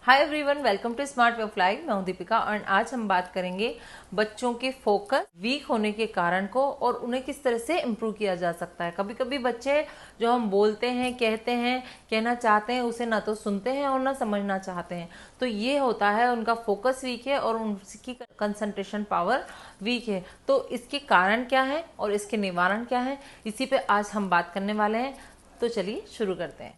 Hi everyone, welcome to smart way of life. मैं हूं दीपिका और आज हम बात करेंगे बच्चों के फोकस वीक होने के कारण को और उन्हें किस तरह से इम्प्रूव किया जा सकता है। कभी कभी बच्चे जो हम बोलते हैं, कहते हैं, कहना चाहते हैं, उसे ना तो सुनते हैं और ना समझना चाहते हैं। तो ये होता है, उनका फोकस वीक है और उनकी कंसंट्रेशन पावर वीक है। तो इसके कारण क्या है और इसके निवारण क्या है, इसी पे आज हम बात करने वाले हैं। तो चलिए शुरू करते हैं।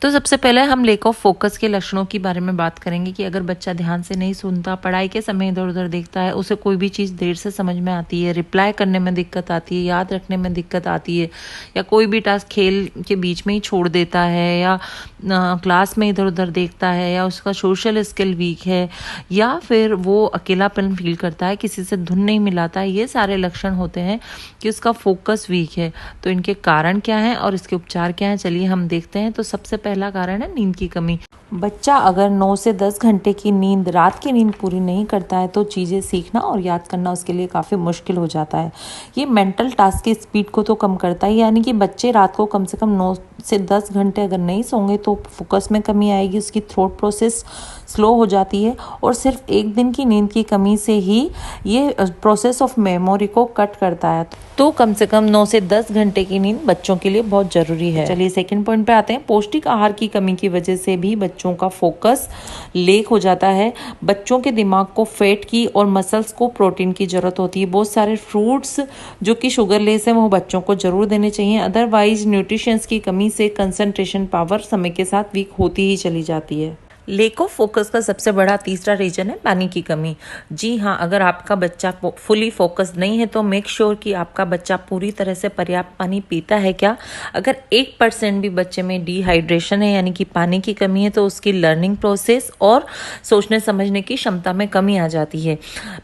तो सबसे पहले हम लैक ऑफ फोकस के लक्षणों के बारे में बात करेंगे कि अगर बच्चा ध्यान से नहीं सुनता, पढ़ाई के समय इधर उधर देखता है, उसे कोई भी चीज़ देर से समझ में आती है, रिप्लाई करने में दिक्कत आती है, याद रखने में दिक्कत आती है, या कोई भी टास्क खेल के बीच में ही छोड़ देता है, या क्लास में इधर उधर देखता है, या उसका सोशल स्किल वीक है, या फिर वो अकेलापन फील करता है, किसी से धुन नहीं मिलाता है, ये सारे लक्षण होते हैं कि उसका फोकस वीक है। तो इनके कारण क्या हैं और इसके उपचार क्या हैं, चलिए हम देखते हैं। तो सबसे पहला कारण है नींद की कमी। बच्चा अगर 9 से 10 घंटे की नींद, रात की नींद पूरी नहीं करता है तो चीज़ें सीखना और याद करना उसके लिए काफ़ी मुश्किल हो जाता है। ये मेंटल टास्क की स्पीड को तो कम करता है, यानी कि बच्चे रात को कम से कम 9 से 10 घंटे अगर नहीं सोंगे तो फोकस में कमी आएगी, उसकी थॉट प्रोसेस स्लो हो जाती है और सिर्फ एक दिन की नींद की कमी से ही ये प्रोसेस ऑफ मेमोरी को कट करता है। तो कम से कम 9 से 10 घंटे की नींद बच्चों के लिए बहुत ज़रूरी है। चलिए सेकंड पॉइंट पे आते हैं। पौष्टिक आहार की कमी की वजह से भी बच्चों का फोकस लेक हो जाता है। बच्चों के दिमाग को फैट की और मसल्स को प्रोटीन की जरूरत होती है। बहुत सारे फ्रूट्स जो कि शुगर लेस हैं वो बच्चों को जरूर देने चाहिए, अदरवाइज न्यूट्रिशंस की कमी से कंसंट्रेशन पावर समय के साथ वीक होती ही चली जाती है। लैक ऑफ फोकस का सबसे बड़ा तीसरा रीजन है पानी की कमी। जी हाँ, अगर आपका बच्चा फुली फोकस नहीं है तो मेक श्योर कि आपका बच्चा पूरी तरह से पर्याप्त पानी पीता है क्या। अगर 1% भी बच्चे में डिहाइड्रेशन है, यानी कि पानी की कमी है, तो उसकी लर्निंग प्रोसेस और सोचने समझने की क्षमता में कमी आ जाती है।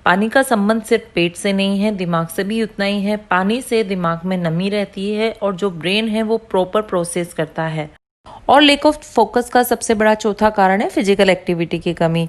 पानी का संबंध सिर्फ पेट से नहीं है, दिमाग से भी उतना ही है। पानी से दिमाग में नमी रहती है और जो ब्रेन है वो प्रॉपर प्रोसेस करता है। और लैक ऑफ फोकस का सबसे बड़ा चौथा कारण है फिजिकल एक्टिविटी की कमी।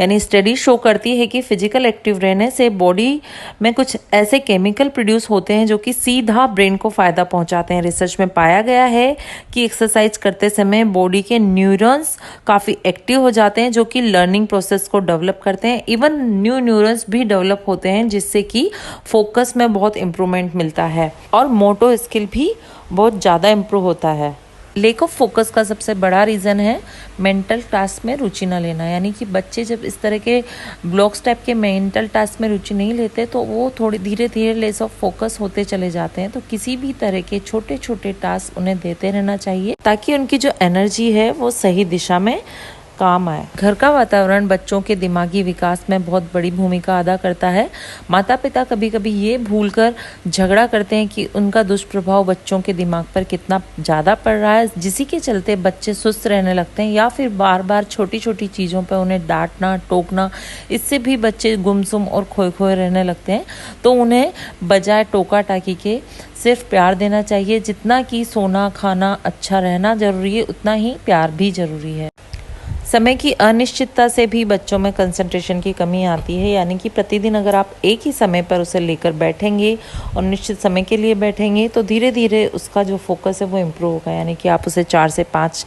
यानी स्टडी शो करती है कि फिजिकल एक्टिव रहने से बॉडी में कुछ ऐसे केमिकल प्रोड्यूस होते हैं जो कि सीधा ब्रेन को फायदा पहुंचाते हैं। रिसर्च में पाया गया है कि एक्सरसाइज करते समय बॉडी के न्यूरॉन्स काफ़ी एक्टिव हो जाते हैं जो कि लर्निंग प्रोसेस को डेवलप करते हैं। इवन न्यू न्यूरॉन्स भी डेवलप होते हैं जिससे कि फोकस में बहुत इम्प्रूवमेंट मिलता है और मोटो स्किल भी बहुत ज़्यादा इम्प्रूव होता है। लैक ऑफ फोकस का सबसे बड़ा रीज़न है मेंटल टास्क में रुचि न लेना। यानी कि बच्चे जब इस तरह के ब्लॉक्स टाइप के मेंटल टास्क में रुचि नहीं लेते तो वो थोड़ी धीरे धीरे लेस ऑफ फोकस होते चले जाते हैं। तो किसी भी तरह के छोटे छोटे टास्क उन्हें देते रहना चाहिए ताकि उनकी जो एनर्जी है वो सही दिशा में काम आए। घर का वातावरण बच्चों के दिमागी विकास में बहुत बड़ी भूमिका अदा करता है। माता पिता कभी कभी ये भूलकर झगड़ा करते हैं कि उनका दुष्प्रभाव बच्चों के दिमाग पर कितना ज़्यादा पड़ रहा है, जिसी के चलते बच्चे सुस्त रहने लगते हैं या फिर बार बार छोटी छोटी चीज़ों पर उन्हें डांटना टोकना, इससे भी बच्चे गुमसुम और खोए खोए रहने लगते हैं। तो उन्हें बजाय टोका टाकी के सिर्फ प्यार देना चाहिए। जितना कि सोना खाना अच्छा रहना जरूरी है उतना ही प्यार भी जरूरी है। समय की अनिश्चितता से भी बच्चों में कंसंट्रेशन की कमी आती है। यानी कि प्रतिदिन अगर आप एक ही समय पर उसे लेकर बैठेंगे और निश्चित समय के लिए बैठेंगे तो धीरे धीरे उसका जो फोकस है वो इम्प्रूव होगा। यानी कि आप उसे 4 से 5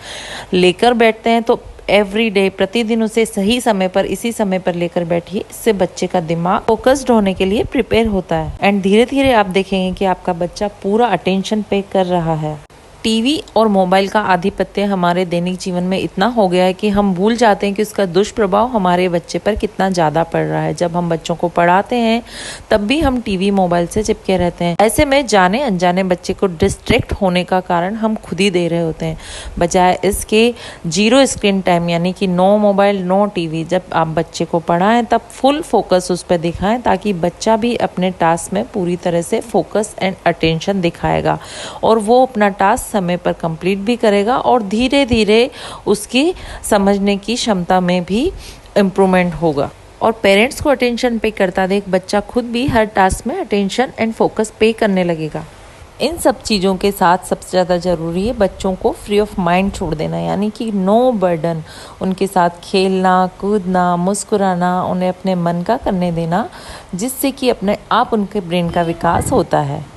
लेकर बैठते हैं तो एवरी डे प्रतिदिन उसे सही समय पर इसी समय पर लेकर बैठिए। इससे बच्चे का दिमाग फोकस्ड होने के लिए प्रिपेयर होता है एंड धीरे धीरे आप देखेंगे कि आपका बच्चा पूरा अटेंशन पे कर रहा है। टीवी और मोबाइल का आधिपत्य हमारे दैनिक जीवन में इतना हो गया है कि हम भूल जाते हैं कि उसका दुष्प्रभाव हमारे बच्चे पर कितना ज़्यादा पड़ रहा है। जब हम बच्चों को पढ़ाते हैं तब भी हम टीवी मोबाइल से चिपके रहते हैं। ऐसे में जाने अनजाने बच्चे को डिस्ट्रैक्ट होने का कारण हम खुद ही दे रहे होते हैं। बजाय इसके 0 स्क्रीन टाइम, यानी कि नो मोबाइल नो टीवी, जब आप बच्चे को पढ़ाएं तब फुल फोकस उस पर दिखाएं ताकि बच्चा भी अपने टास्क में पूरी तरह से फोकस एंड अटेंशन दिखाएगा और वो अपना टास्क समय पर कंप्लीट भी करेगा और धीरे धीरे उसकी समझने की क्षमता में भी इम्प्रूवमेंट होगा। और पेरेंट्स को अटेंशन पे करता देख बच्चा खुद भी हर टास्क में अटेंशन एंड फोकस पे करने लगेगा। इन सब चीज़ों के साथ सबसे ज़्यादा ज़रूरी है बच्चों को फ्री ऑफ माइंड छोड़ देना। यानी कि नो बर्डन, उनके साथ खेलना कूदना मुस्कुराना, उन्हें अपने मन का करने देना, जिससे कि अपने आप उनके ब्रेन का विकास होता है।